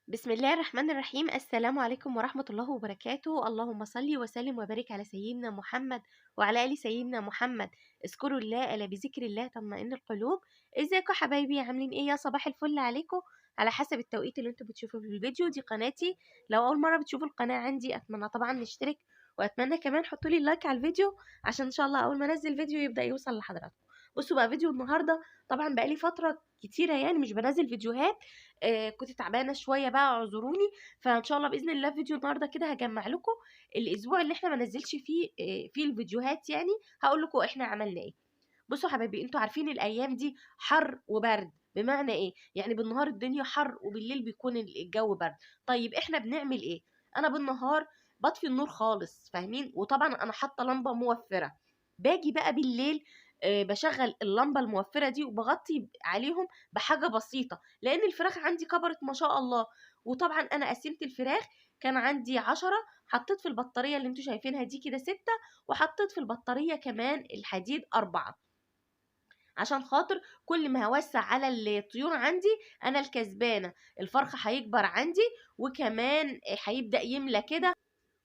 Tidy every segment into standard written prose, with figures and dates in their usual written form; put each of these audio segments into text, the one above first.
بسم الله الرحمن الرحيم. السلام عليكم ورحمة الله وبركاته. اللهم صل وسلم وبارك على سيدنا محمد وعلى آل سيدنا محمد. اذكروا الله ألا بذكر الله تطمئن القلوب. ازيكم يا حبايبي؟ عاملين ايه؟ يا صباح الفل عليكم على حسب التوقيت اللي انتوا بتشوفوا في الفيديو. دي قناتي، لو أول مرة بتشوفوا القناة عندي أتمنى طبعا نشترك، وأتمنى كمان حطوا لي لايك على الفيديو عشان إن شاء الله أول ما أنزل فيديو يبدأ يوصل لحضراتكم. بصوا بقى فيديو النهاردة، طبعا بقالي فترة كتيرة يعني مش بنزل فيديوهات. كنت تعبانة شوية بقى، اعذروني. فان شاء الله باذن الله فيديو النهارده كده هجمع لكم الاسبوع اللي احنا ما نزلش فيه الفيديوهات، يعني هقول لكم احنا عملنا ايه. بصوا حبايبي، انتوا عارفين الايام دي حر وبرد. بمعنى ايه؟ يعني بالنهار الدنيا حر وبالليل بيكون الجو برد. طيب احنا بنعمل ايه؟ انا بالنهار بطفي النور خالص، فاهمين؟ وطبعا انا حاطه لمبه موفره. باجي بقى بالليل بشغل اللمبه الموفره دي وبغطي عليهم بحاجه بسيطه، لان الفراخ عندي كبرت ما شاء الله. وطبعا انا قسمت الفراخ، كان عندي 10، حطيت في البطاريه اللي انتوا شايفينها دي كده 6، وحطيت في البطاريه كمان الحديد 4، عشان خاطر كل ما هوسع على الطيور عندي انا الكسبانه. الفرخ هيكبر عندي، وكمان هيبدا يملى كده،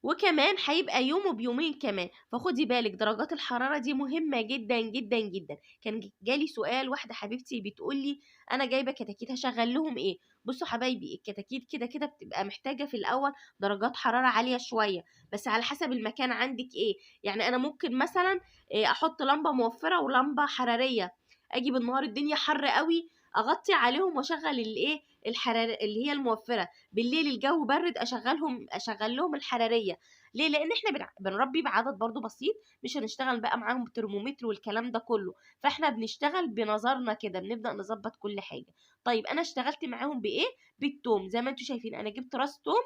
وكمان هيبقى يوم وبيومين كمان. فخدي بالك درجات الحرارة دي مهمة جدا جدا جدا. كان جالي سؤال، واحدة حبيبتي بتقولي أنا جايبة كتاكيت هشغل لهم إيه؟ بصوا حبايبي، الكتاكيت كده كده بتبقى محتاجة في الأول درجات حرارة عالية شوية، بس على حسب المكان عندك إيه. يعني أنا ممكن مثلا أحط لمبة موفرة ولمبة حرارية. أجي بالنهار الدنيا حر قوي، أغطي عليهم وأشغل الإيه الحرارة اللي هي الموفرة. بالليل الجو برد اشغل لهم الحراريه. ليه؟ لان احنا بنربي بعدد برضو بسيط، مش هنشتغل بقى معاهم بترمومتر والكلام ده كله. فاحنا بنشتغل بنظرنا كده، بنبدا نظبط كل حاجه. طيب انا اشتغلت معاهم بايه؟ بالثوم. زي ما انتم شايفين انا جبت راس ثوم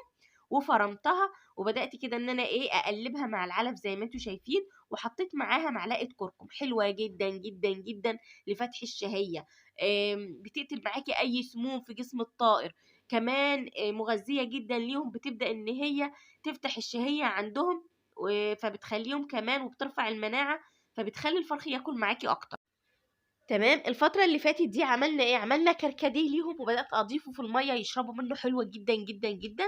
وفرمتها، وبدات كده ان انا ايه اقلبها مع العلف زي ما انتم شايفين، وحطيت معاها معلقه كركم حلوه جدا جدا جدا لفتح الشهيه. بتقتل معاكي اي سموم في جسم الطائر. كمان مغذية جدا ليهم، بتبدأ ان هي تفتح الشهية عندهم، فبتخليهم كمان وبترفع المناعة، فبتخلي الفرخ ياكل معاكي اكتر. تمام. الفترة اللي فاتت دي عملنا ايه؟ عملنا كركديه ليهم، وبدأت اضيفه في المية يشربوا منه، حلوة جدا جدا جدا.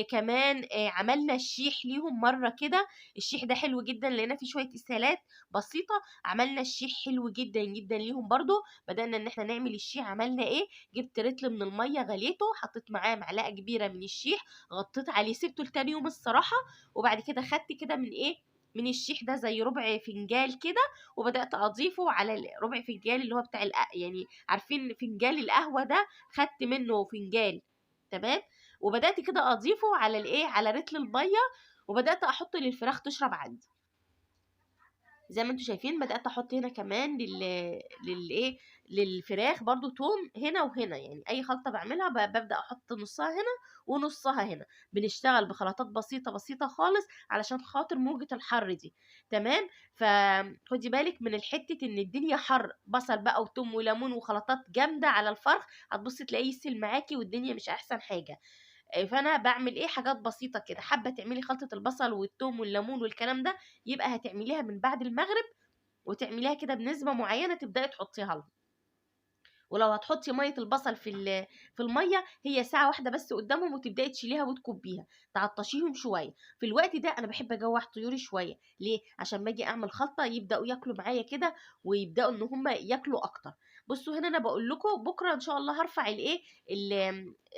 كمان عملنا الشيح ليهم مرة كده. الشيح ده حلو جدا لان فيه شوية اسهالات بسيطة. عملنا الشيح حلو جدا جدا ليهم برضو. بدأنا ان احنا نعمل الشيح. عملنا ايه؟ جبت رتل من المية غليته، حطيت معاه معلقة كبيرة من الشيح، غطيت عليه، سبته لتاني يوم الصراحة. وبعد كده خدت كده من ايه، من الشيح ده زي ربع فنجال كده، وبدات اضيفه على ربع فنجان اللي هو بتاع يعني عارفين فنجان القهوه ده، خدت منه فنجان. تمام. وبدات كده اضيفه على الايه، على رتل الميه، وبدات احط للفراخ تشرب عندي. زي ما انتم شايفين بدات احط هنا كمان للايه للفراخ برضو توم هنا وهنا. يعني اي خلطه بعملها ببدا احط نصها هنا ونصها هنا. بنشتغل بخلطات بسيطه بسيطه خالص علشان خاطر موجه الحر دي. تمام. فخدي بالك من الحته ان الدنيا حر، بصل بقى وتوم وليمون وخلطات جامده على الفرخ، هتبصي تلاقيه يسل معاكي والدنيا مش احسن حاجه. فانا بعمل ايه، حاجات بسيطه كده. حابه تعملي خلطه البصل والثوم والليمون والكلام ده، يبقى هتعمليها من بعد المغرب، وتعمليها كده بنسبه معينه تبداي تحطيها لهم. ولو هتحطي ميه البصل في الميه، هي ساعه واحده بس قدامهم، وتبداي تشيليها وتكبيها، تعطشيهم شويه. في الوقت ده انا بحب اجوع طيوري شويه. ليه؟ عشان ما اجي اعمل خلطه يبداوا ياكلوا معايا كده، ويبداوا ان هم ياكلوا اكتر. بصوا هنا انا بقول لكم بكره ان شاء الله هرفع الايه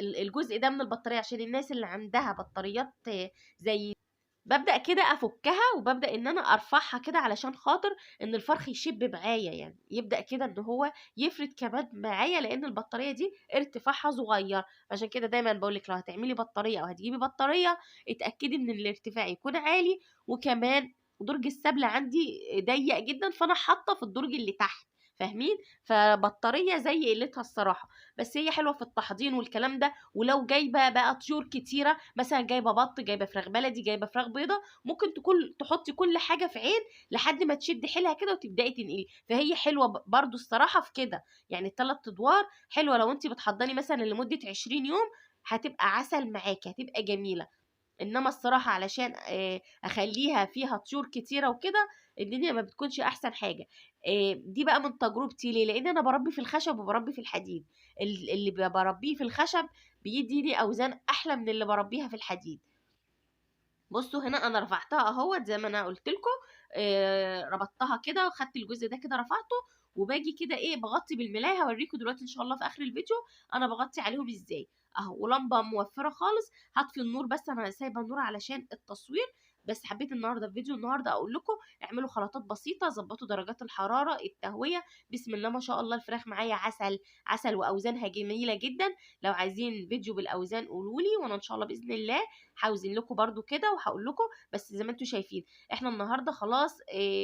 الجزء ده من البطاريه، عشان الناس اللي عندها بطاريات زي، ببدأ كده أفكها، وببدأ إن أنا أرفعها كده علشان خاطر إن الفرخ يشب معايا، يعني يبدأ كده إن هو يفرد كمان معايا، لأن البطارية دي ارتفاعها صغير. عشان كده دايما بقولك لو هتعملي بطارية أو هتجيبي بطارية، اتأكدي إن الارتفاع يكون عالي. وكمان درج السبل عندي ضيق جدا، فأنا حاطة في الدرج اللي تحت، فاهمين؟ فبطارية زي قلتها الصراحة، بس هي حلوة في التحضير والكلام ده. ولو جايبة بقى طيور كتيرة، مثلا جايبة بط، جايبة فراخ بلدي، جايبة فراخ بيضة، ممكن تحطي كل حاجة في عين لحد ما تشد حيلها كده وتبدأي تنقلي. فهي حلوة برضو الصراحة في كده. يعني الثلاث ادوار حلوة لو انت بتحضري مثلا لمدة 20 يوم، هتبقى عسل معاكي، هتبقى جميلة. انما الصراحه علشان اخليها فيها طيور كتيره وكده الدنيا ما بتكونش احسن حاجه. دي بقى من تجربتي، ليه؟ لان انا بربي في الخشب وبربي في الحديد. اللي بربيه في الخشب بيديني اوزان احلى من اللي بربيها في الحديد. بصوا هنا انا رفعتها اهوت زي ما انا قلت لكم. ربطتها كده وخدت الجزء ده كده رفعته، وباجي كده ايه بغطي بالملايه. هوريكم دلوقتي ان شاء الله في اخر الفيديو انا بغطي عليهم ازاي اهو. ولمبه موفره خالص، هطفي النور بس انا سايبه النور علشان التصوير. بس حبيت النهارده في فيديو النهارده اقول لكم اعملوا خلطات بسيطه، ظبطوا درجات الحراره، التهويه. بسم الله ما شاء الله الفراخ معايا عسل عسل، واوزانها جميله جدا. لو عايزين فيديو بالاوزان قولوا لي، وانا ان شاء الله باذن الله هوزن لكم برده كده وهقول لكم. بس زي ما انتم شايفين احنا النهارده خلاص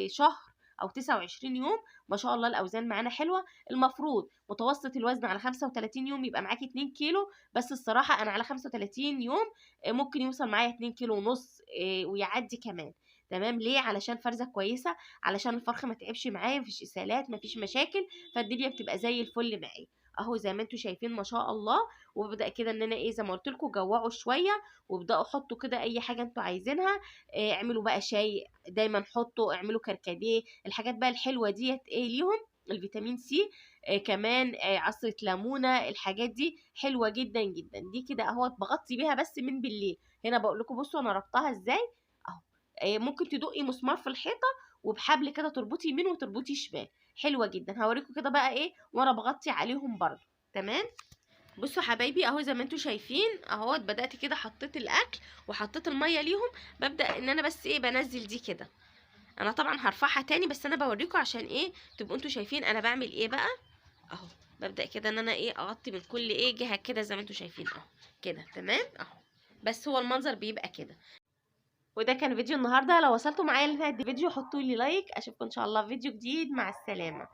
شهر او 29 يوم، ما شاء الله الاوزان معانا حلوه. المفروض متوسط الوزن على 35 يوم يبقى معاكي 2 كيلو، بس الصراحه انا على 35 يوم ممكن يوصل معايا 2 كيلو ونص ويعدي كمان. تمام، ليه؟ علشان فرزه كويسه، علشان الفرخ ما تعبش معايا، مفيش اسهالات مفيش مشاكل، فالدنيا بتبقى زي الفل معايا اهو زي ما انتم شايفين ما شاء الله. وببدا كده ان انا ايه زي ما قلت لكم جوعوا شويه، وابداوا حطوا كده اي حاجه انتوا عايزينها. اعملوا بقى شاي، دايما حطوا، اعملوا كركديه، الحاجات بقى الحلوه ديت ايه ليهم الفيتامين سي. كمان عصره ليمونه، الحاجات دي حلوه جدا جدا. دي كده اهوت بغطي بيها بس من بالليل. هنا بقول لكم بصوا انا ربطها ازاي اهو. ممكن تدقي مسمار في الحيطه وبحبل كده تربطي يمين وتربطي شمال، حلوه جدا. هوريكم كده بقى ايه وانا بغطي عليهم برضه. تمام، بصوا حبايبي اهو زي ما انتم شايفين اهوت بدات كده حطيت الاكل وحطيت الميه ليهم. ببدا ان انا بس ايه بنزل دي كده. انا طبعا هرفعها تاني بس انا بوريكم عشان ايه تبقوا انتوا شايفين انا بعمل ايه بقى اهو. ببدا كده ان انا ايه اغطي من كل ايه جهه كده زي ما انتم شايفين اهو كده. تمام اهو، بس هو المنظر بيبقى كده. وده كان فيديو النهارده. لو وصلتوا معايا لنهايه الفيديو حطوا لي لايك. اشوفكم ان شاء الله في فيديو جديد، مع السلامه.